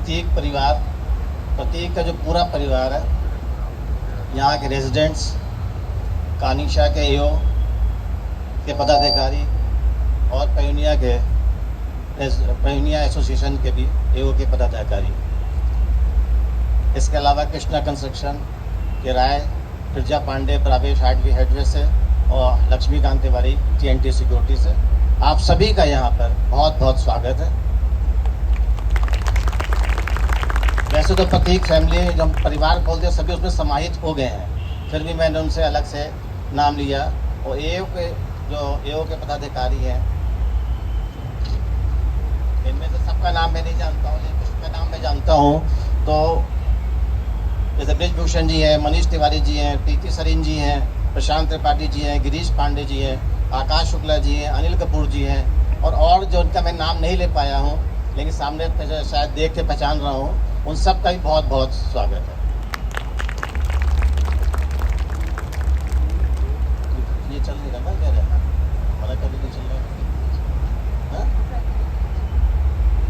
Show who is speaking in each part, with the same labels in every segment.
Speaker 1: प्रतीक का जो पूरा परिवार है, यहाँ के रेजिडेंट्स, कानिशा के एओ के पदाधिकारी और पयोनिया एसोसिएशन के भी एओ के पदाधिकारी, इसके अलावा कृष्णा कंस्ट्रक्शन के राय, प्रजा पांडे, प्रावेश हार्डवेयर हेडवे से और लक्ष्मीकांत तिवारी TNT सिक्योरिटी से, आप सभी का यहाँ पर बहुत बहुत स्वागत है। वैसे तो प्रतीक फैमिली जो हम परिवार बोलते हैं सभी उसमें समाहित हो गए हैं, फिर भी मैंने उनसे अलग से नाम लिया। और एओ के पदाधिकारी हैं, इनमें से सबका नाम मैं नहीं जानता हूँ, लेकिन कुछ का नाम मैं जानता हूँ। तो जैसे ब्रिजभूषण जी हैं, मनीष तिवारी जी हैं, प्रीति सरीन जी हैं, प्रशांत त्रिपाठी जी हैं, गिरीश पांडे जी हैं, आकाश शुक्ला जी हैं, अनिल कपूर जी हैं और जो उनका मैं नाम नहीं ले पाया हूँ लेकिन सामने शायद देख के पहचान रहा हूँ, उन सब का भी बहुत बहुत स्वागत है। ये चल नहीं रहा क्या हमारा, कभी नहीं चल रहा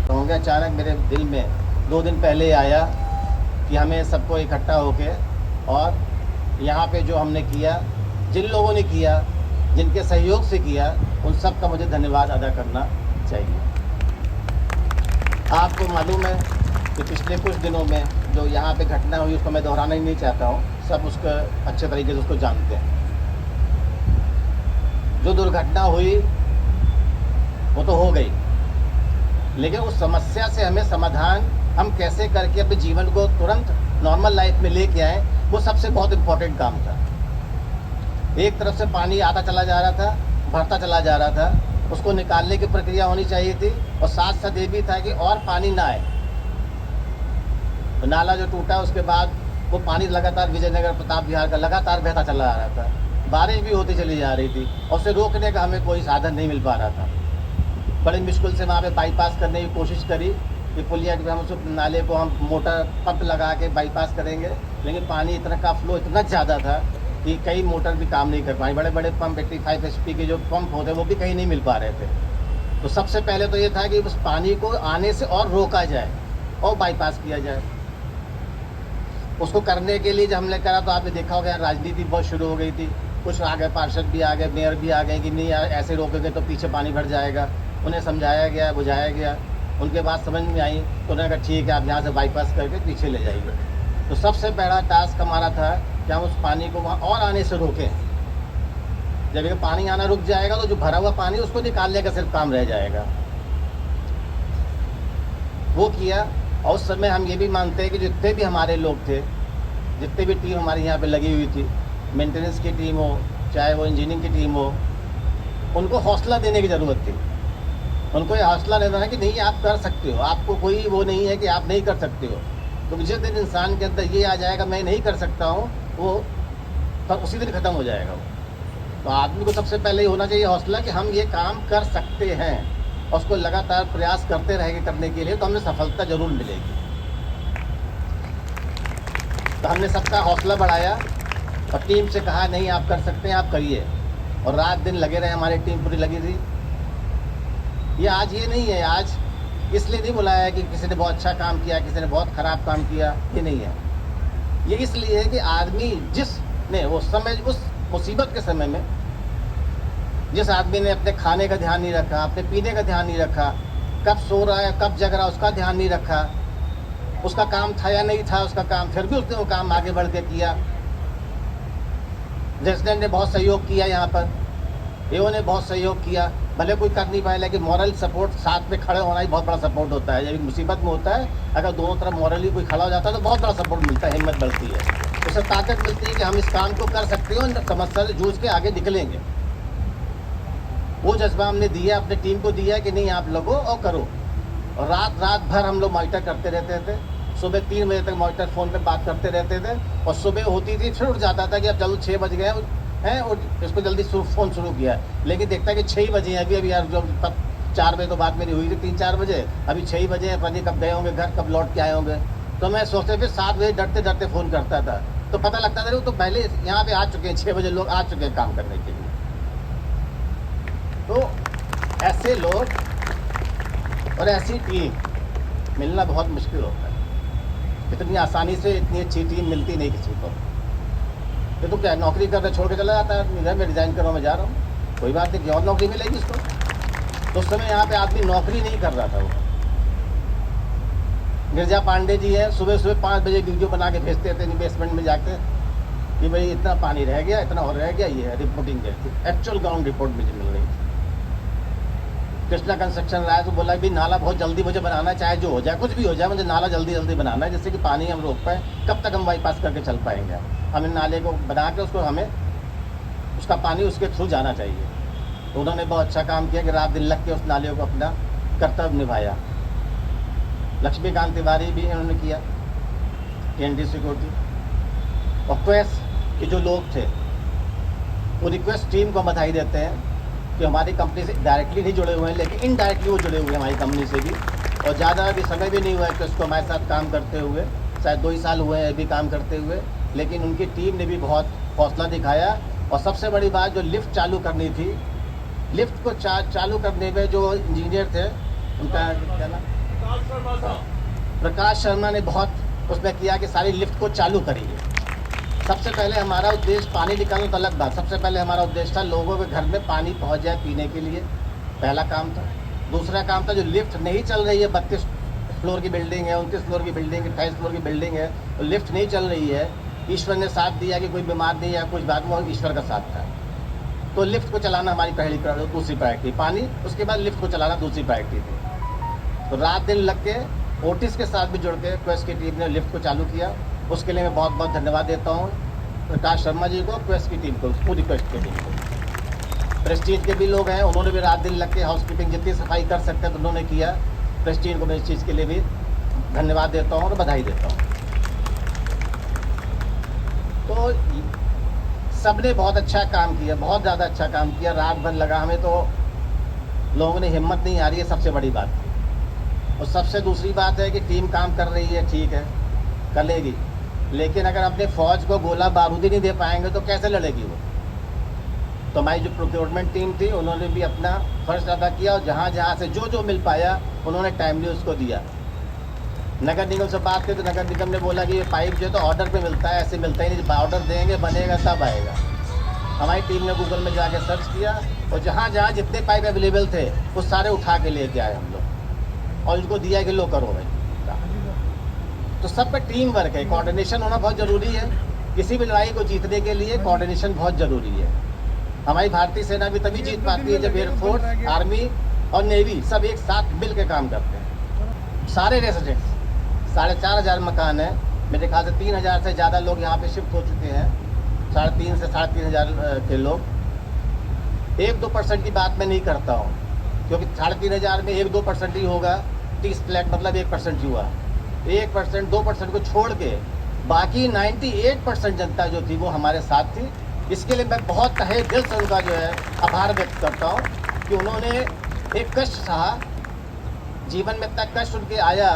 Speaker 1: तो हो गया। अचानक मेरे दिल में 2 दिन पहले आया कि हमें सबको इकट्ठा होके और यहाँ पे जो हमने किया, जिन लोगों ने किया, जिनके सहयोग से किया, उन सब का मुझे धन्यवाद अदा करना चाहिए। आपको मालूम है कि पिछले कुछ दिनों में जो यहाँ पे घटना हुई उसको मैं दोहराना ही नहीं चाहता हूँ, सब उसका अच्छे तरीके से उसको जानते हैं। जो दुर्घटना हुई वो तो हो गई, लेकिन उस समस्या से हमें समाधान हम कैसे करके अपने जीवन को तुरंत नॉर्मल लाइफ में लेके आए, वो सबसे बहुत इम्पोर्टेंट काम था। एक तरफ से पानी आता चला जा रहा था, बढ़ता चला जा रहा था, उसको निकालने की प्रक्रिया होनी चाहिए थी और साथ साथ ये भी था कि और पानी ना आए। तो नाला जो टूटा उसके बाद वो पानी लगातार विजयनगर प्रताप विहार का लगातार बहता चला आ रहा था, बारिश भी होती चली जा रही थी और उसे रोकने का हमें कोई साधन नहीं मिल पा रहा था। बड़ी मुश्किल से वहाँ पे बाईपास करने की कोशिश करी कि पुलिया के हम उस नाले को हम मोटर पंप लगा के बाईपास करेंगे, लेकिन पानी इतना का फ्लो इतना ज़्यादा था कि कई मोटर भी काम नहीं कर पाए। बड़े बड़े पंप 85 HP के जो पंप होते वो भी कहीं नहीं मिल पा रहे थे। तो सबसे पहले तो ये था कि उस पानी को आने से और रोका जाए और बाईपास किया जाए। उसको करने के लिए जब हमने करा तो आपने देखा होगा राजनीति बहुत शुरू हो गई थी, कुछ आ गए, पार्षद भी आ गए, मेयर भी आ गए कि नहीं यार ऐसे रोकेंगे तो पीछे पानी भर जाएगा। उन्हें समझाया गया, बुझाया गया, उनके बात समझ में आई तो उन्होंने कहा ठीक है आप यहाँ से बाईपास करके पीछे ले जाइए। तो सबसे पहला टास्क हमारा था कि हम उस पानी को वहाँ और आने से रोकें। जब ये पानी आना रुक जाएगा तो जो भरा हुआ पानी उसको निकालने का सिर्फ काम रह जाएगा। वो किया। और उस समय हम ये भी मानते हैं कि जितने भी हमारे लोग थे, जितने भी टीम हमारी यहाँ पे लगी हुई थी, मेंटेनेंस की टीम हो चाहे वो इंजीनियरिंग की टीम हो, उनको हौसला देने की ज़रूरत थी। उनको ये हौसला देना है कि नहीं आप कर सकते हो, आपको कोई वो नहीं है कि आप नहीं कर सकते हो। तो जिस दिन इंसान के अंदर ये आ जाएगा मैं नहीं कर सकता हूँ, वो तो उसी दिन ख़त्म हो जाएगा वो। तो आदमी को सबसे पहले ये होना चाहिए हौसला कि हम ये काम कर सकते हैं और उसको लगातार प्रयास करते रहेंगे करने के लिए, तो हमें सफलता ज़रूर मिलेगी। तो हमने सबका हौसला बढ़ाया और टीम से कहा नहीं आप कर सकते हैं, आप करिए। और रात दिन लगे रहे, हमारी टीम पूरी लगी थी। ये आज ये नहीं है, आज इसलिए नहीं बुलाया है कि किसी ने बहुत अच्छा काम किया, किसी ने बहुत ख़राब काम किया, ये नहीं है। ये इसलिए है कि आदमी जिसने वो समय, उस मुसीबत के समय में जिस आदमी ने अपने खाने का ध्यान नहीं रखा, अपने पीने का ध्यान नहीं रखा, कब सो रहा है कब जग रहा है उसका ध्यान नहीं रखा, उसका काम था या नहीं था उसका काम, फिर भी उसने वो काम आगे बढ़ के किया। रेजिडेंट ने बहुत सहयोग किया, यहाँ पर एओ ने बहुत सहयोग किया। भले कोई कर नहीं पाए लेकिन मॉरल सपोर्ट, साथ में खड़े होना ही बहुत बड़ा सपोर्ट होता है। जब मुसीबत में होता है अगर दोनों तरफ मॉरली कोई खड़ा हो जाता है तो बहुत बड़ा सपोर्ट मिलता है, हिम्मत बढ़ती है, उससे ताकत मिलती है कि हम इस काम को कर सकते हैं और समस्या से जूझ के आगे निकलेंगे। वो जज्बा हमने दिया, अपने टीम को दिया कि नहीं आप लगो और करो। और रात भर हम लोग मॉनिटर करते रहते थे। सुबह 3 बजे तक मॉनिटर फ़ोन पे बात करते रहते थे और सुबह होती थी फिर उठ जाता था कि अब चलो 6 बज गए हैं और इसको जल्दी फ़ोन शुरू किया। लेकिन देखता है कि 6 बजे हैं, अभी यार जो तब 4 बजे तो बात मेरी हुई थी, 3-4 बजे, अभी 6 बजे हैं, पता नहीं कब गए होंगे घर, कब लौट के आए होंगे। तो मैं सोचते फिर 7 बजे डरते डरते फ़ोन करता था, तो पता लगता था तो पहले यहाँ पे आ चुके हैं, 6 बजे लोग आ चुके हैं काम करने के लिए। तो ऐसे लोग और ऐसी टीम मिलना बहुत मुश्किल होता है। इतनी आसानी से इतनी अच्छी टीम मिलती नहीं किसी को। ये तो क्या नौकरी करके छोड़ के चला जाता है, इधर मैं रिज़ाइन कर रहा हूँ, मैं जा रहा हूँ, कोई बात नहीं, कि और नौकरी मिलेगी इसको। तो उस समय यहाँ पे आदमी नौकरी नहीं कर रहा था। वो गिरजा पांडे जी है, सुबह सुबह 5 बजे वीडियो बना के भेजते थे बेसमेंट में जाके कि भाई इतना पानी रह गया, इतना और रह गया, ये है रिपोर्टिंग है। एक्चुअल ग्राउंड रिपोर्ट मुझे मिल रही थी। कृष्णा कंस्ट्रक्शन आया तो बोला कि नाला बहुत जल्दी मुझे बनाना है, चाहे जो हो जाए, कुछ भी हो जाए, मुझे नाला जल्दी जल्दी बनाना है, जिससे कि पानी हम रोक पाए। कब तक हम बाईपास करके चल पाएंगे? हमें नाले को बना के उसको हमें उसका पानी उसके थ्रू जाना चाहिए। तो उन्होंने बहुत अच्छा काम किया कि रात दिन लग के उस नाले को अपना कर्तव्य निभाया। लक्ष्मीकांत तिवारी भी इन्होंने किया, TNT सिक्योरिटी। और क्वेस्ट के जो लोग थे वो रिक्वेस्ट टीम को बधाई देते हैं कि हमारी कंपनी से डायरेक्टली नहीं जुड़े हुए हैं, लेकिन इनडायरेक्टली वो जुड़े हुए हैं हमारी कंपनी से भी। और ज़्यादा भी समय भी नहीं हुआ है कि उसको हमारे साथ काम करते हुए, शायद 2 ही साल हुए हैं अभी काम करते हुए, लेकिन उनकी टीम ने भी बहुत हौसला दिखाया। और सबसे बड़ी बात, जो लिफ्ट चालू करनी थी, लिफ्ट को चालू करने में जो इंजीनियर थे, उनका क्या नाम, प्रकाश शर्मा ने बहुत उसमें किया कि सारी लिफ्ट को चालू करिए। सबसे पहले हमारा उद्देश्य पानी निकालना तो अलग बात, सबसे पहले हमारा उद्देश्य था लोगों के घर में पानी पहुंच जाए पीने के लिए, पहला काम था। दूसरा काम था, जो लिफ्ट नहीं चल रही है, 32 फ्लोर की बिल्डिंग है, 29 फ्लोर की बिल्डिंग है, 28 फ्लोर की बिल्डिंग है, तो लिफ्ट नहीं चल रही है, ईश्वर ने साथ दिया कि कोई बीमार नहीं है, कुछ बात, वो ईश्वर का साथ था। तो लिफ्ट को चलाना हमारी दूसरी प्रायोरिटी, पानी, उसके बाद लिफ्ट को चलाना दूसरी प्रायोरिटी थी। तो रात दिन लग के ओटिस के साथ भी जुड़ के क्वेस्ट की टीम ने लिफ्ट को चालू किया। उसके लिए मैं बहुत बहुत धन्यवाद देता हूँ प्रकाश शर्मा जी को, क्वेस्ट की टीम को, पूरी क्वेस्ट की टीम को। प्रेस्टीज के भी लोग हैं, उन्होंने भी रात दिन लग के हाउसकीपिंग जितनी सफाई कर सकते हैं तो उन्होंने किया। प्रेस्टीज को मैं इस चीज़ के लिए भी धन्यवाद देता हूँ और बधाई देता हूँ। तो सबने बहुत अच्छा काम किया, बहुत ज़्यादा अच्छा काम किया, रात भर लगा हमें, तो लोगों ने हिम्मत नहीं आ रही है, सबसे बड़ी बात थी। और सबसे दूसरी बात है कि टीम काम कर रही है, ठीक है, कर लेगी, लेकिन अगर अपने फ़ौज को गोला बारूद ही नहीं दे पाएंगे तो कैसे लड़ेगी वो? तो हमारी जो प्रोक्योरमेंट टीम थी, उन्होंने भी अपना फ़र्ज अदा किया और जहाँ जहाँ से जो जो मिल पाया उन्होंने टाइमली उसको दिया। नगर निगम से बात की तो नगर निगम ने बोला कि ये पाइप जो है तो ऑर्डर पे मिलता है, ऐसे मिलता ही नहीं, ऑर्डर देंगे, बनेगा तब आएगा। हमारी टीम ने गूगल में जाके सर्च किया और जहाँ जहाँ जितने पाइप अवेलेबल थे वो सारे उठा के लेके आए हम लोग और उनको दिया कि लो करो भाई। तो सब पे टीम वर्क है, कोऑर्डिनेशन होना बहुत ज़रूरी है। किसी भी लड़ाई को जीतने के लिए कोऑर्डिनेशन बहुत ज़रूरी है। हमारी भारतीय सेना भी तभी जीत पाती है जब एयरफोर्स, आर्मी और नेवी सब एक साथ मिल के काम करते हैं। सारे रेजिडेंट्स, 4,500 मकान है, मेरे ख्याल से 3,000 से ज़्यादा लोग यहाँ पे शिफ्ट हो चुके हैं, 3,500 से 3,500 के लोग। 1-2% की बात मैं नहीं करता हूँ, क्योंकि 3,500 में 1-2% ही होगा। 30 फ्लैट मतलब 1% ही हुआ। 1%, 2% को छोड़ के बाकी 98% जनता जो थी वो हमारे साथ थी। इसके लिए मैं बहुत तहे दिल से उनका जो है आभार व्यक्त करता हूँ कि उन्होंने एक कष्ट सहा, जीवन में इतना कष्ट उनके आया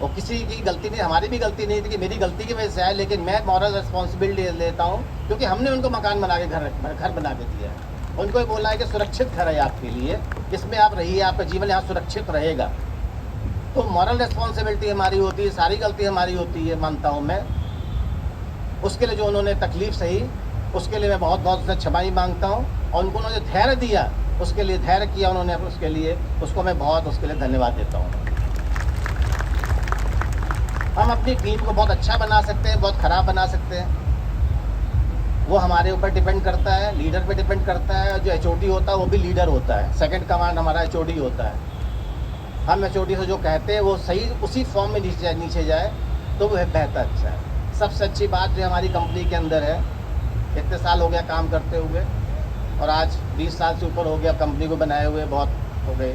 Speaker 1: और किसी की गलती नहीं, हमारी भी गलती नहीं थी कि मेरी गलती की वजह से आया, लेकिन मैं मॉरल रिस्पॉन्सिबिलिटी लेता हूँ क्योंकि हमने उनको मकान बना के घर बना के दिया है। उनको बोला है कि सुरक्षित घर है आपके लिए, इसमें आप रहिए, आपका जीवन यहाँ सुरक्षित रहेगा। तो मॉरल रिस्पॉन्सिबिलिटी हमारी होती है, सारी गलती हमारी होती है, मानता हूँ मैं। उसके लिए जो उन्होंने तकलीफ़ सही, उसके लिए मैं बहुत बहुत उससे क्षमाई मांगता हूँ। और उनको उन्होंने धैर्य दिया, उसके लिए धैर्य किया उन्होंने, उसके लिए उसको मैं बहुत उसके लिए धन्यवाद देता हूँ। हम अपनी टीम को बहुत अच्छा बना सकते हैं, बहुत ख़राब बना सकते हैं, वो हमारे ऊपर डिपेंड करता है, लीडर पे डिपेंड करता है। जो HOD होता है वो भी लीडर होता है, सेकंड कमांड हमारा HOD होता है। हम HOD से जो कहते हैं वो सही उसी फॉर्म में नीचे जाए तो वो बेहतर अच्छा है। सबसे अच्छी बात जो हमारी कंपनी के अंदर है, इतने साल हो गया काम करते हुए और आज 20 साल से ऊपर हो गया कंपनी को बनाए हुए, बहुत हो गए।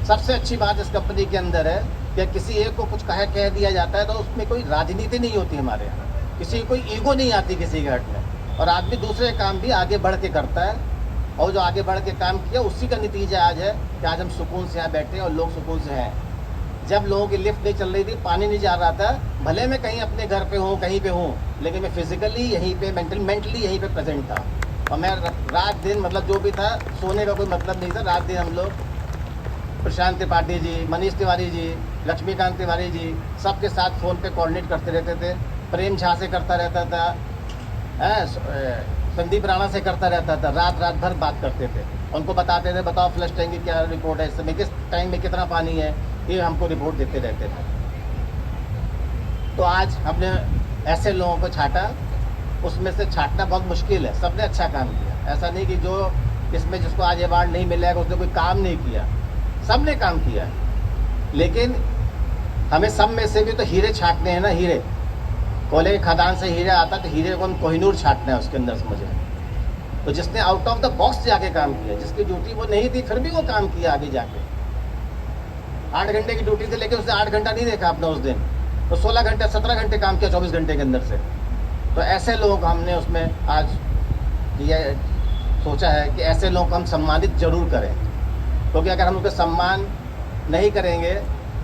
Speaker 1: सबसे अच्छी बात इस कंपनी के अंदर है कि किसी एक को कुछ कह दिया जाता है तो उसमें कोई राजनीति नहीं होती हमारे यहाँ, किसी की कोई ईगो नहीं आती किसी के हट में, और आदमी दूसरे काम भी आगे बढ़ के करता है। और जो आगे बढ़ के काम किया उसी का नतीजा आज है कि आज हम सुकून से यहाँ बैठे हैं और लोग सुकून से हैं। जब लोगों की लिफ्ट नहीं चल रही थी, पानी नहीं जा रहा था, भले मैं कहीं अपने घर पे हूँ, कहीं पे हूँ, लेकिन मैं फिजिकली यहीं पे मेंटली यहीं पे प्रेजेंट था। और मैं रात दिन मतलब जो भी था, सोने का कोई मतलब नहीं था, रात दिन हम लोग प्रशांत त्रिपाठी जी, मनीष तिवारी जी, लक्ष्मीकांत तिवारी जी, सबके साथ फ़ोन पे कोऑर्डिनेट करते रहते थे। प्रेम झा से करता रहता था, संदीप राणा से करता रहता था, रात भर बात करते थे। उनको बताते थे, बताओ फ्लश टैंक की क्या रिपोर्ट है, इस समय किस टाइम में कितना पानी है, ये हमको रिपोर्ट देते रहते थे। तो आज हमने ऐसे लोगों को छाटा, उसमें से छाटना बहुत मुश्किल है। सबने अच्छा काम किया, ऐसा नहीं कि जो इसमें जिसको आज अवार्ड नहीं मिलेगा उसने कोई काम नहीं किया, सबने काम किया। लेकिन हमें सब में से भी तो हीरे छाटने हैं ना, हीरे। कोयले की खदान से हीरे आता तो हीरे को हम कोहिनूर छाटना है उसके अंदर से मुझे। तो जिसने आउट ऑफ द बॉक्स जाके काम किया, जिसकी ड्यूटी वो नहीं थी फिर भी वो काम किया आगे जाके। 8 घंटे की ड्यूटी थी लेकिन उसने 8 घंटा नहीं देखा अपना उस दिन, तो 16 घंटे 17 घंटे काम किया 24 घंटे के अंदर से। तो ऐसे लोगों को हमने उसमें आज ये सोचा है कि ऐसे लोगों को हम सम्मानित जरूर करें, क्योंकि अगर हम उनको सम्मान नहीं करेंगे,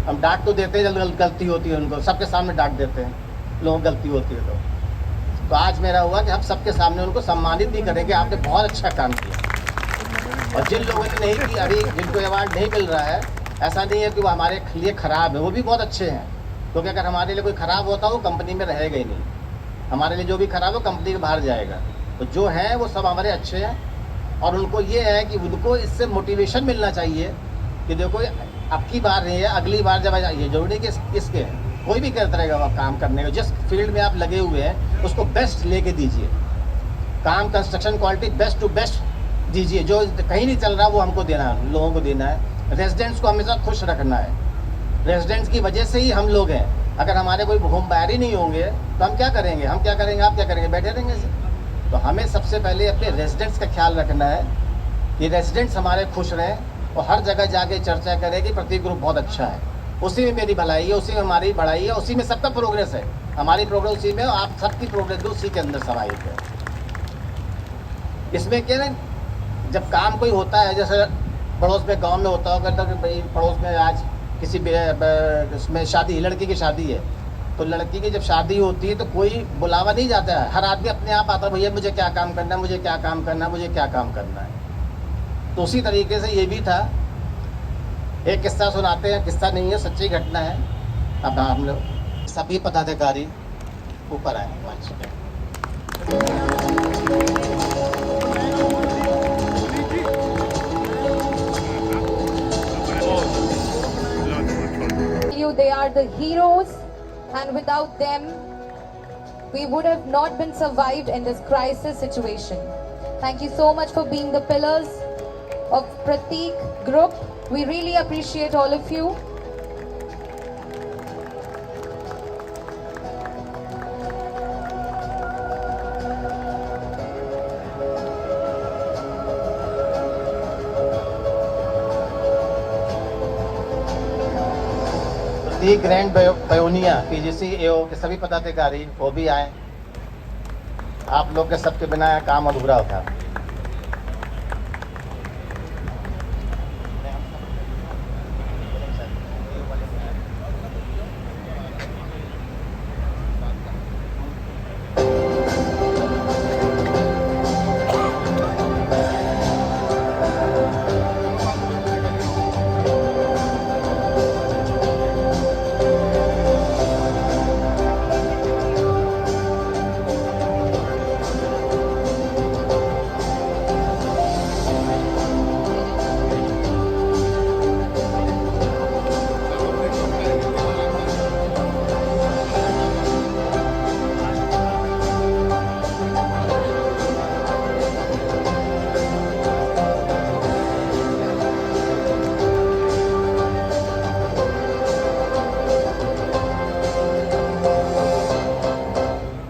Speaker 1: हम डांट तो देते हैं जब गलती होती है, उनको सबके सामने डांट देते हैं लोगों गलती होती है तो आज मेरा हुआ कि हम सबके सामने उनको सम्मानित भी करेंगे, आपने बहुत अच्छा काम किया। और जिन लोगों ने नहीं किया, अभी जिनको अवार्ड नहीं मिल रहा है, ऐसा नहीं है कि वो हमारे लिए ख़राब है, वो भी बहुत अच्छे हैं। क्योंकि अगर हमारे लिए कोई ख़राब होता वो कंपनी में रहेगा ही नहीं। हमारे लिए जो भी ख़राब है कंपनी के बाहर जाएगा। तो जो है वो सब हमारे अच्छे हैं, और उनको ये है कि उनको इससे मोटिवेशन मिलना चाहिए कि देखो अब की बार नहीं है, अगली बार जब ये जरूरी कि इसके कोई भी करता रहेगा आप काम करने का, जिस फील्ड में आप लगे हुए हैं उसको बेस्ट लेके दीजिए। काम construction quality best to best दीजिए, जो कहीं नहीं चल रहा वो हमको देना है, लोगों को देना है। रेजिडेंट्स को हमेशा खुश रखना है, रेजिडेंट्स की वजह से ही हम लोग हैं। अगर हमारे कोई होम बायर ही नहीं होंगे तो हम क्या करेंगे, आप क्या करेंगे, बैठे रहेंगे। तो हमें सबसे पहले अपने रेजिडेंट्स का ख्याल रखना है कि रेजिडेंट्स हमारे खुश रहें, और हर जगह जाके चर्चा करें कि प्रतीक ग्रुप बहुत अच्छा है। उसी में मेरी भलाई है, उसी में हमारी बढ़ाई है, उसी में सबका प्रोग्रेस है। हमारी प्रोग्रेस उसी में, आप सबकी प्रोग्रेस भी उसी के अंदर समाहित है। इसमें क्या है, जब काम कोई होता है, जैसे पड़ोस में गांव में होता होगा, तो भाई पड़ोस में आज किसी उसमें शादी, लड़की की शादी है, तो लड़की की जब शादी होती है तो कोई बुलावा नहीं जाता है, हर आदमी अपने आप आता है, भैया मुझे क्या काम करना है, मुझे क्या काम करना है, मुझे क्या काम करना है। तो उसी तरीके से ये भी था। एक किस्सा सुनाते हैं, किस्सा नहीं है, सच्ची घटना है। अब हम लोग सभी पदाधिकारी ऊपर आए।
Speaker 2: They are the heroes, and without them we would have not been survived in this crisis situation. Thank you so much for being the pillars of Prateek Group. We really appreciate all of you.
Speaker 1: Prateek grand पयोनिया PGC AO के सभी पदाधिकारी वो भी आए। आप लोग के सबके बिना काम अधूरा होता।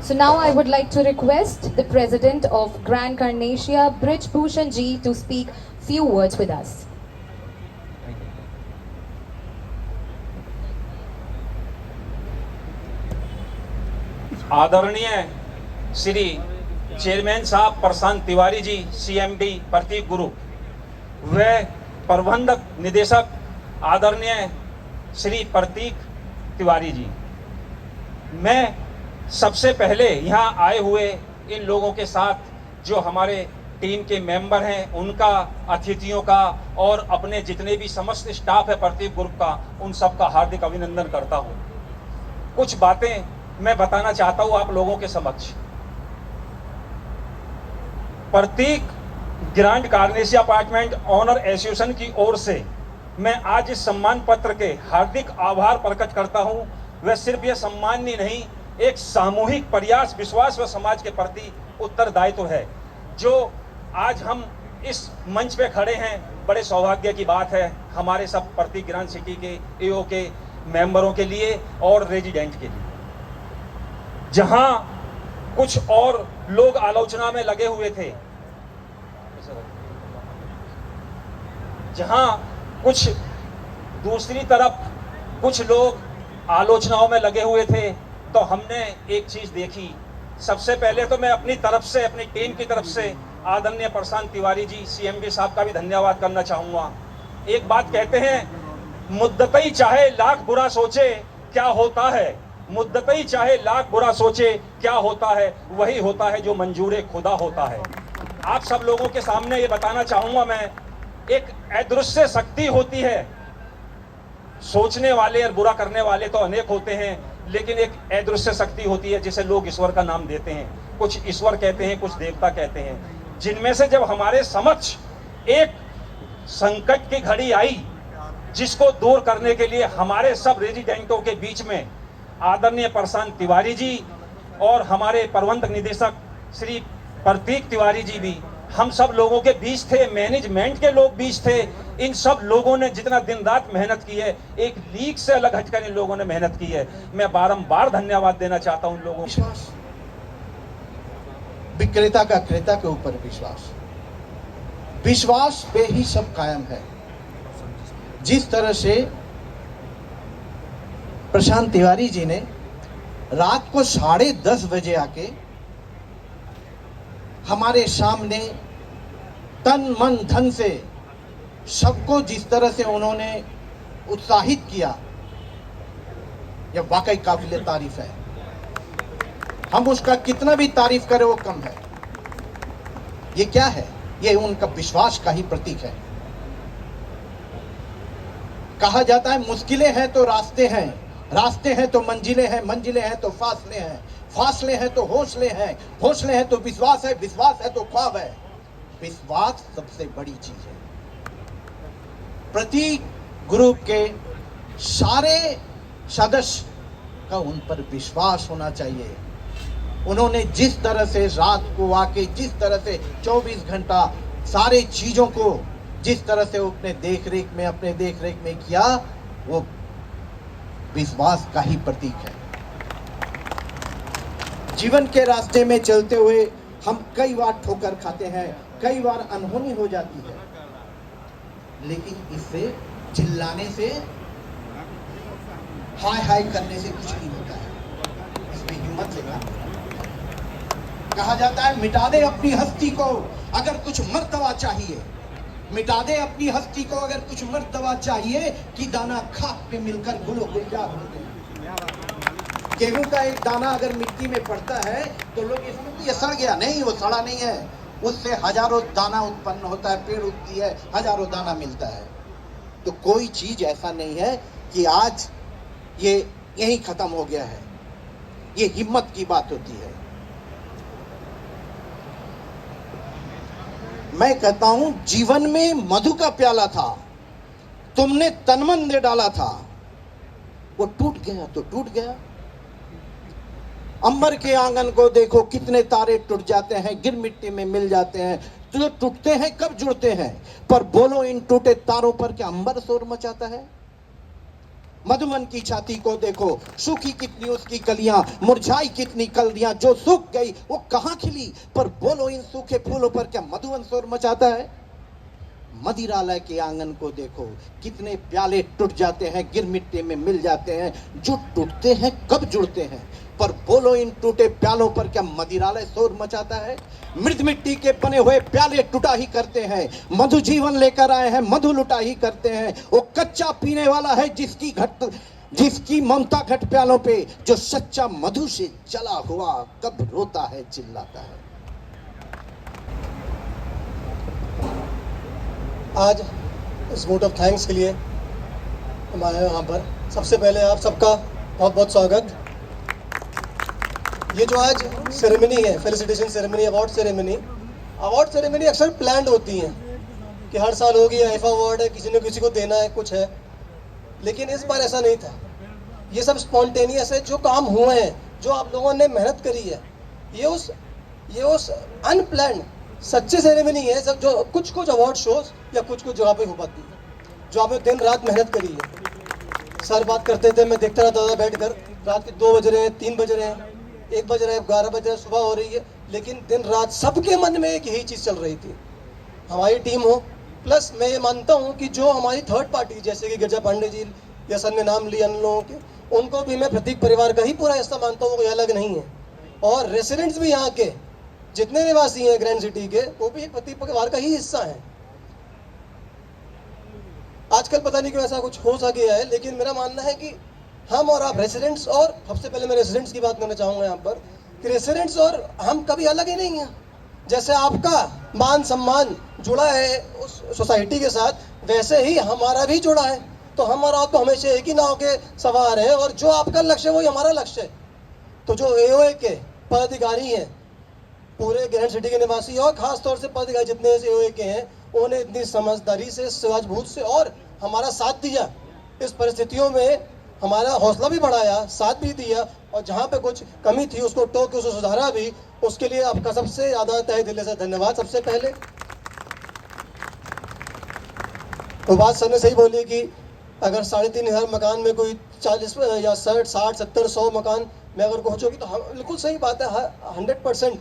Speaker 2: So now I would like to request the President of Grand Carnatia, Brij Bhushan ji, to speak few words with us.
Speaker 3: आदरणीय श्री चेयरमैन साहब प्रशांत तिवारी जी, CMD प्रतीक ग्रुप, व प्रबंधक निदेशक आदरणीय श्री प्रतीक तिवारी जी, मैं सबसे पहले यहाँ आए हुए इन लोगों के साथ जो हमारे टीम के मेंबर हैं उनका, अतिथियों का और अपने जितने भी समस्त स्टाफ है प्रतीक ग्रुप का, उन सबका हार्दिक अभिनंदन करता हूं। कुछ बातें मैं बताना चाहता हूं आप लोगों के समक्ष। प्रतीक ग्रांड कार्नेशिया अपार्टमेंट ऑनर एसोसिएशन की ओर से मैं आज इस सम्मान पत्र के हार्दिक आभार प्रकट करता हूं। वह सिर्फ यह सम्मान ही नहीं, एक सामूहिक प्रयास, विश्वास व समाज के प्रति उत्तरदायित्व है जो आज हम इस मंच पे खड़े हैं। बड़े सौभाग्य की बात है हमारे सब प्रतीक ग्रांड सिटी के एओ के मेंबरों के लिए और रेजिडेंट के लिए। जहां कुछ और लोग आलोचना में लगे हुए थे, जहां कुछ दूसरी तरफ कुछ लोग आलोचनाओं में लगे हुए थे, तो हमने एक चीज देखी। सबसे पहले तो मैं अपनी तरफ से, अपनी टीम की तरफ से आदरणीय प्रशांत तिवारी जी सीएमडी साहब का भी धन्यवाद करना चाहूंगा। एक बात कहते हैं, मुद्दतई चाहे लाख बुरा सोचे क्या होता है, मुद्दतई चाहे लाख बुरा सोचे क्या होता है, वही होता है जो मंजूर खुदा होता है। आप सब लोगों के सामने ये बताना चाहूंगा मैं, एक अदृश्य शक्ति होती है। सोचने वाले और बुरा करने वाले तो अनेक होते हैं, लेकिन एक अदृश्य शक्ति होती है जिसे लोग ईश्वर का नाम देते हैं। कुछ ईश्वर कहते हैं, कुछ देवता कहते हैं, जिनमें से जब हमारे समक्ष एक संकट की घड़ी आई, जिसको दूर करने के लिए हमारे सब रेजिडेंटों के बीच में आदरणीय प्रशांत तिवारी जी और हमारे प्रबंधक निदेशक श्री प्रतीक तिवारी जी भी हम सब लोगों के बीच थे, मैनेजमेंट के लोग बीच थे। इन सब लोगों ने जितना दिन रात मेहनत की है, एक लीग से अलग हटकर इन लोगों ने मेहनत की है। मैं बारंबार धन्यवाद देना चाहता हूं इन लोगों को।
Speaker 4: विश्वास, विक्रेता का क्रेता के ऊपर विश्वास, विश्वास पे ही सब कायम है। जिस तरह से प्रशांत तिवारी जी ने रात को 10:30 बजे आके हमारे सामने तन मन धन से सबको जिस तरह से उन्होंने उत्साहित किया, यह वाकई काबिल तारीफ है। हम उसका कितना भी तारीफ करें वो कम है। ये क्या है? ये उनका विश्वास का ही प्रतीक है। कहा जाता है मुश्किलें हैं तो रास्ते हैं, रास्ते हैं तो मंजिलें हैं, मंजिलें हैं तो फासले हैं, फासले हैं तो हौसले हैं, हौसले हैं तो विश्वास है, विश्वास है तो ख्वाब है। विश्वास सबसे बड़ी चीज है। प्रतीक ग्रुप के सारे सदस्य का उन पर विश्वास होना चाहिए। उन्होंने जिस तरह से रात को आके, जिस तरह से 24 घंटा सारे चीजों को जिस तरह से अपने देख रेख में किया, वो विश्वास का ही प्रतीक है। जीवन के रास्ते में चलते हुए हम कई बार ठोकर खाते हैं, कई बार अनहोनी हो जाती है, लेकिन इससे चिल्लाने से, हाय हाय करने से कुछ नहीं होता है। इसमें हिम्मत से कहा जाता है, मिटा दे अपनी हस्ती को अगर कुछ मर्तबा चाहिए, मिटा दे अपनी हस्ती को अगर कुछ मर्तबा चाहिए, कि दाना खाक पे मिलकर गुलो गुलजार होते हैं। गेहूं का एक दाना अगर मिट्टी में पड़ता है तो लोग ये समझते ये सड़ गया। नहीं, वो सड़ा नहीं है, उससे हजारों दाना उत्पन्न होता है, पेड़ उगती है, हजारों दाना मिलता है। तो कोई चीज ऐसा नहीं है कि आज ये यही खत्म हो गया है। ये हिम्मत की बात होती है। मैं कहता हूं, जीवन में मधु का प्याला था, तुमने तनमन दे डाला था, वो टूट गया तो टूट गया। अंबर के आंगन को देखो, कितने तारे टूट जाते हैं, गिर मिट्टी में मिल जाते हैं। तो टूटते हैं कब जुड़ते हैं, पर बोलो इन टूटे तारों पर क्या अंबर शोर मचाता है। मधुमन की छाती को देखो, सूखी कितनी उसकी कलियां, मुरझाई कितनी कलियां, जो सूख गई वो कहां खिली, पर बोलो इन सूखे फूलों पर क्या मधुवन शोर मचाता है। मदिरालय के आंगन को देखो, कितने प्याले टूट जाते हैं, गिर मिट्टी में मिल जाते हैं। जो टूटते हैं कब जुड़ते हैं, पर बोलो इन टूटे प्यालों पर क्या मदिरालय शोर मचाता है। मृत मिट्टी के बने हुए प्याले टूटा ही करते हैं, मधु जीवन लेकर आए हैं, मधु लुटा ही करते हैं। वो कच्चा पीने वाला है जिसकी ममता घट प्यालों पे, जो सच्चा मधु से जला हुआ कब रोता है, चिल्लाता है।
Speaker 5: आज इस वोट ऑफ थैंक्स के लिए हम आए हैं यहाँ पर। सबसे पहले आप सबका बहुत बहुत स्वागत। ये जो आज सेरेमनी है, फेलिसिटेशन सेरेमनी, अवार्ड सेरेमनी अक्सर प्लान्ड होती हैं कि हर साल होगी, आईफा अवार्ड है, किसी ने किसी को देना है, कुछ है। लेकिन इस बार ऐसा नहीं था। ये सब स्पॉन्टेनियस है। जो काम हुए हैं, जो आप लोगों ने मेहनत करी है, ये उस अनप्लान्ड सच्चे सेरेमनी है। सब जो कुछ अवार्ड शोज या कुछ जगह पे हो पाती है, जो आपने दिन रात मेहनत करी है। सर बात करते थे, मैं देखता रहता था बैठकर, रात के 2 बज रहे हैं, 3 बज रहे हैं, 1 बज रहे हैं, 11 बज रहे हैं, सुबह हो रही है, लेकिन दिन रात सबके मन में एक यही चीज़ चल रही थी, हमारी टीम हो। प्लस मैं ये मानता हूँ कि जो हमारी थर्ड पार्टी, जैसे कि गिरजा पांडे जी या सर ने नाम लिया अन्य लोगों के, उनको भी मैं प्रतीक परिवार का ही पूरा हिस्सा मानता हूँ, कोई अलग नहीं है। और रेसिडेंट्स भी यहाँ के जितने निवासी हैं ग्रैंड सिटी के, वो भी एक प्रतीक परिवार का ही हिस्सा हैं। आजकल पता नहीं क्यों ऐसा कुछ हो सा गया है, लेकिन मेरा मानना है कि हम और आप रेसिडेंट्स, और सबसे पहले मैं रेसिडेंट्स की बात करना चाहूँगा यहाँ पर, कि रेसिडेंट्स और हम कभी अलग ही नहीं हैं। जैसे आपका मान सम्मान जुड़ा है उस सोसाइटी के साथ, वैसे ही हमारा भी जुड़ा है। तो हम और आप तो हमेशा एक ही नाव के सवार हैं, और जो आपका लक्ष्य है वही हमारा लक्ष्य है। तो जो एओए के पदाधिकारी हैं, पूरे ग्रैंड सिटी के निवासी, और खास तौर से पदाधिकारी जितने एओए के हैं, उन्होंने इतनी समझदारी से, सूझबूझ से और हमारा साथ दिया। इस परिस्थितियों में हमारा हौसला भी बढ़ाया, साथ भी दिया, और जहाँ पे कुछ कमी थी उसको टोक के उसे सुधारा भी। उसके लिए आपका सबसे ज़्यादा तहे दिल से धन्यवाद। सबसे पहले वो बात सर ने सही बोली कि अगर 3,500 मकान में कोई 40 या 60, 70, 100 मकान में अगर पहुँचोगी, तो बिल्कुल सही बात है। 100%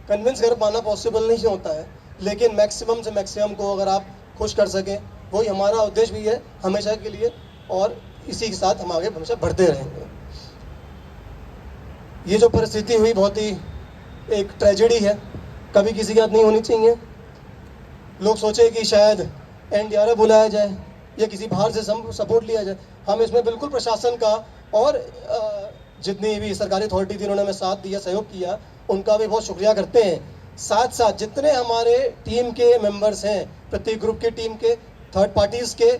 Speaker 5: कन्विंस कर पाना पॉसिबल नहीं होता है, लेकिन मैक्सिमम से मैक्सिमम को अगर आप खुश कर सकें, वही हमारा उद्देश्य भी है हमेशा के लिए, और इसी के साथ हम आगे हमेशा बढ़ते रहेंगे। ये जो परिस्थिति हुई बहुत ही एक ट्रेजेडी है, कभी किसी के साथ नहीं होनी चाहिए। लोग सोचे कि शायद एनडीआरएफ बुलाया जाए या किसी बाहर से सपोर्ट लिया जाए। हम इसमें बिल्कुल प्रशासन का और जितनी भी सरकारी अथॉरिटी थी, उन्होंने हमें साथ दिया, सहयोग किया, उनका भी बहुत शुक्रिया करते हैं। साथ साथ जितने हमारे टीम के मेंबर्स हैं, प्रत्येक ग्रुप की टीम के, थर्ड पार्टीज़ के,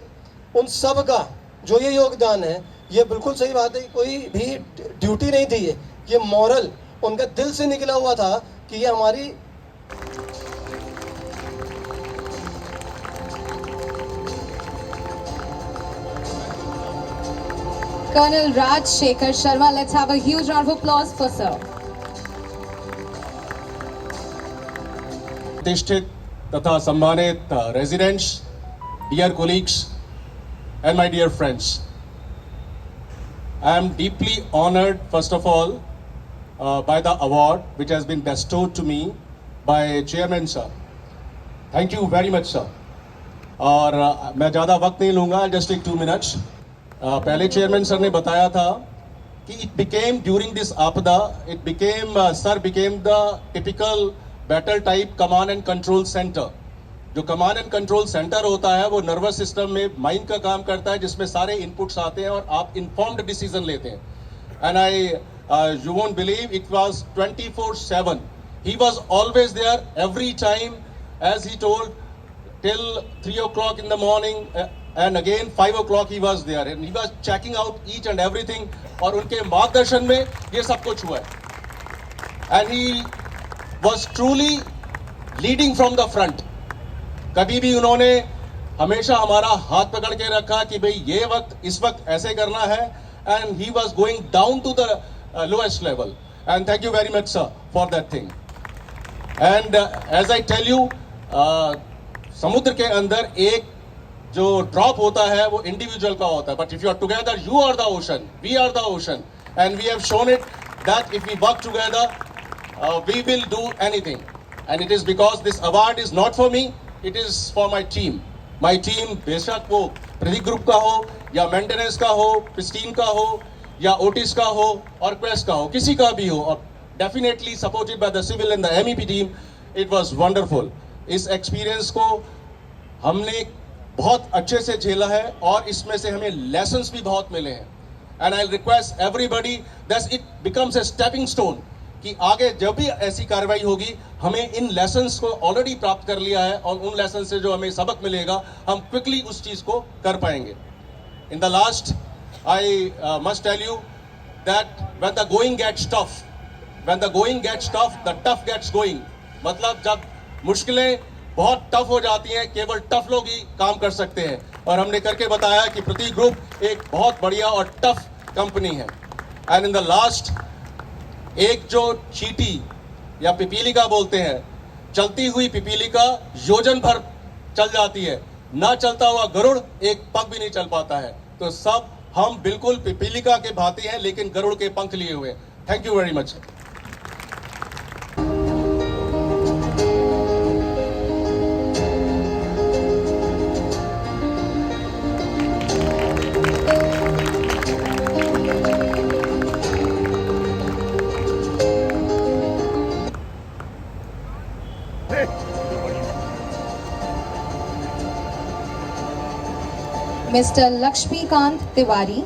Speaker 5: उन सब का जो ये योगदान है, ये बिल्कुल सही बात है, कोई भी ड्यूटी नहीं थी, ये मॉरल उनका दिल से निकला हुआ था कि ये हमारी
Speaker 2: Colonel Raj Shekhar Sharma, let's have a huge round of applause for sir.
Speaker 6: प्रतिष्ठित तथा सम्मानित residents, dear colleagues and my dear friends, I am deeply honored first of all by the award which has been bestowed to me by Chairman sir. Thank you very much sir. और मैं ज़्यादा वक्त नहीं लूँगा, just take 2 minutes. पहले chairman sir ने बताया था कि it became during this आपदा, it became sir became the typical battle type command and control center. जो कमांड एंड कंट्रोल सेंटर होता है वो नर्वस सिस्टम में माइंड का काम करता है, जिसमें सारे इनपुट्स आते हैं और आप इन्फॉर्म्ड डिसीजन लेते हैं. And I you won't believe it was 24/7. He was always there every time, as he told, till 3 o'clock in the morning and again 5 o'clock he was there and he was checking out each and everything. और उनके मार्गदर्शन में ये सब कुछ हुआ है. And he was truly leading from the front. कभी भी उन्होंने हमेशा हमारा हाथ पकड़ के रखा कि भाई ये वक्त इस वक्त ऐसे करना है. And he was going down to the lowest level. And thank you very much sir for that thing. And as I tell you, समुद्र के अंदर एक जो ड्रॉप होता है वो इंडिविजुअल का होता है, but if you are together you are the ocean, we are the ocean, and we have shown it that if we work together we will do anything. And it is because this award is not for me, it is for my team. My team बेशक वो Pradeep group का हो या maintenance का हो, pristine का हो या ओटिस का हो और क्वेस्ट का हो, किसी का भी हो, और definitely supported by the civil and the MEP team. It was wonderful. इस एक्सपीरियंस को हमने बहुत अच्छे से झेला है और इसमें से हमें लेसन्स भी बहुत मिले हैं. And I request everybody that it becomes a stepping stone कि आगे जब भी ऐसी कार्रवाई होगी हमें इन लेसन्स को ऑलरेडी प्राप्त कर लिया है और उन लेसन से जो हमें सबक मिलेगा हम क्विकली उस चीज़ को कर पाएंगे. In the last I must tell you that when the going gets tough, when the going gets tough the tough gets going. मतलब जब मुश्किलें बहुत टफ हो जाती हैं केवल टफ लोग ही काम कर सकते हैं. और हमने करके बताया कि प्रतीक ग्रुप एक बहुत बढ़िया और टफ कंपनी है. एंड इन द लास्ट, एक जो चींटी या पिपीलिका बोलते हैं, चलती हुई पिपीलिका योजन भर चल जाती है, ना चलता हुआ गरुड़ एक पग भी नहीं चल पाता है. तो सब हम बिल्कुल पिपीलिका के भांति हैं लेकिन गरुड़ के पंख लिए हुए. Thank you very much.
Speaker 2: Mr. Lakshmikant Tiwari.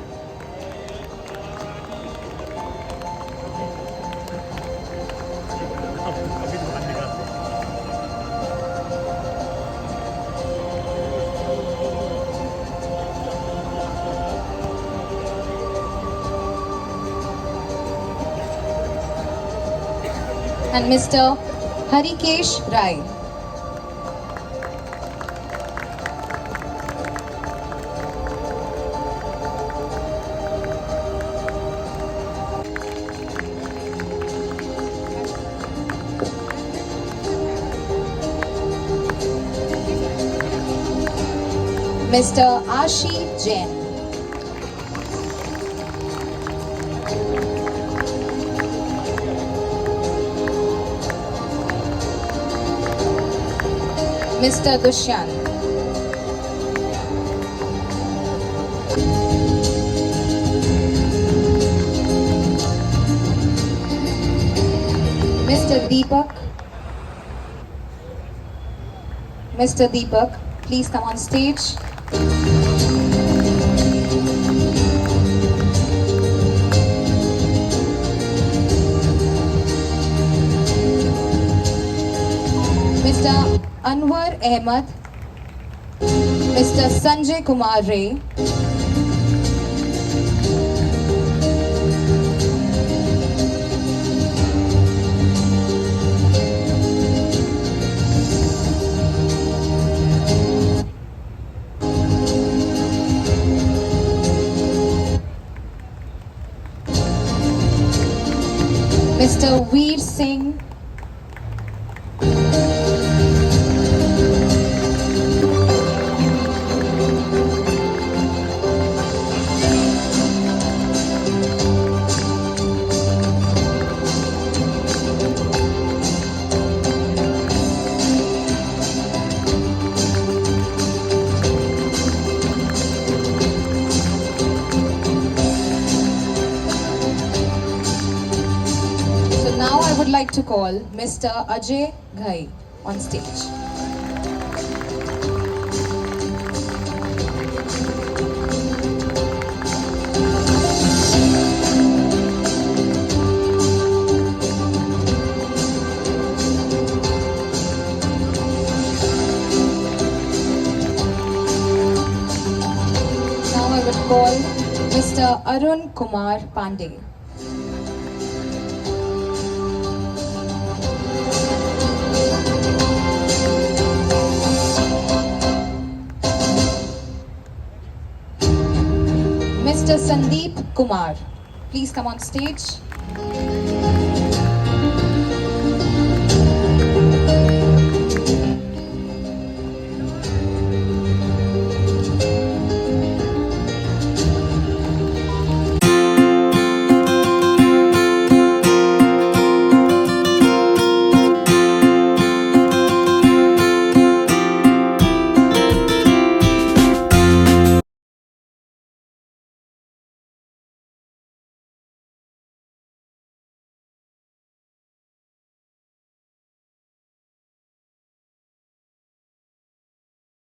Speaker 2: And Mr. Harikesh Rai. Mr. Ashi Jain. Mr. Dushyant. Mr. Deepak. Mr. Deepak, please come on stage. Mr. Anwar Ahmed, Mr. Sanjay Kumar Ray, Mr. Veer Singh, I would like to call Mr. Ajay Ghai on stage. Now I would call Mr. Arun Kumar Pandey. Mr. Sandeep Kumar, please come on stage.